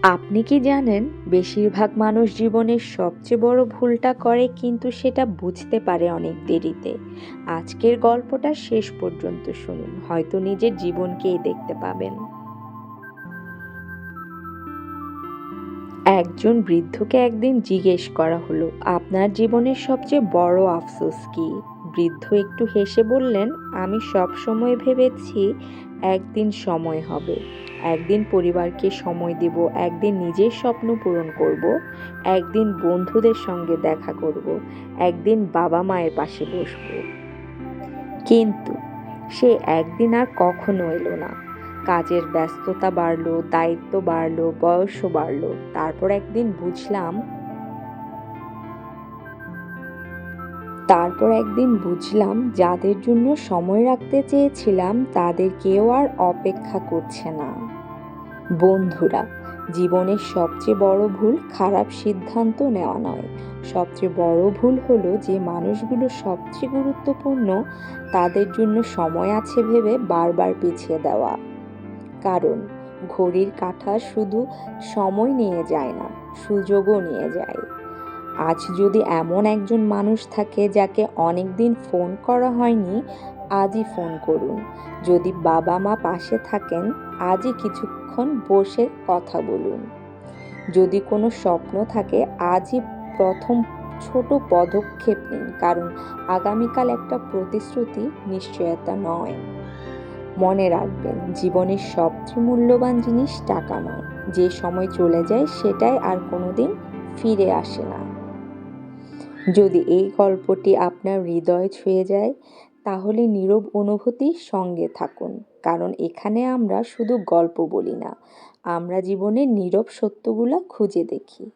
আপনি কি জানেন, বেশিরভাগ মানুষ জীবনের সবচেয়ে বড় ভুলটা করে কিন্তু সেটা বুঝতে পারে অনেক দেরিতে। আজকের গল্পটা শেষ পর্যন্ত শুনুন, হয়তো নিজের জীবনকেই দেখতে পাবেন। একজন বৃদ্ধকে একদিন জিজ্ঞেস করা হলো, আপনার জীবনের সবচেয়ে বড় আফসোস কি? বৃদ্ধ একটু হেসে বললেন, আমি সব সময় ভেবেছি একদিন সময় হবে, একদিন পরিবারকে সময় দেব, একদিন নিজের স্বপ্ন পূরণ করব, একদিন বন্ধুদের সঙ্গে দেখা করব, একদিন বাবা মায়ের পাশে বসবো। কিন্তু সে একদিন আর কখনো এলো না। কাজের ব্যস্ততা বাড়লো, দায়িত্ব বাড়লো, বয়সও বাড়লো। তারপর একদিন বুঝলাম যাদের জন্য সময় রাখতে চেয়েছিলাম তাদের কেউ আর অপেক্ষা করছে না। বন্ধুরা, জীবনের সবচেয়ে বড় ভুল খারাপ সিদ্ধান্ত নেওয়া নয়, সবচেয়ে বড় ভুল হলো যে মানুষগুলো সবচেয়ে গুরুত্বপূর্ণ তাদের জন্য সময় আছে ভেবে বারবার পিছিয়ে দেওয়া। কারণ ঘড়ির কাঁটা শুধু সময় নিয়ে যায় না, সুযোগও নিয়ে যায়। আজ যদি এমন একজন মানুষ থাকে যাকে অনেক দিন ফোন করা হয়নি, আজই ফোন করুন। যদি বাবা মা পাশে থাকেন, আজই কিছুক্ষণ বসে কথা বলুন। যদি কোনো স্বপ্ন থাকে, আজই প্রথম ছোট পদক্ষেপ নিন, কারণ আগামীকাল একটা প্রতিশ্রুতি নিশ্চয়তা নয়। মনে রাখবেন, জীবনের সবচেয়ে মূল্যবান জিনিস টাকা নয়, যে সময় চলে যায় সেটাই আর কোনোদিন ফিরে আসে না। যদি এই গল্পটি আপনার হৃদয় ছুঁয়ে যায়, তাহলে নীরব অনুভূতির সঙ্গে থাকুন, কারণ এখানে আমরা শুধু গল্প বলি না, আমরা জীবনের নীরব সত্যগুলো খুঁজে দেখি।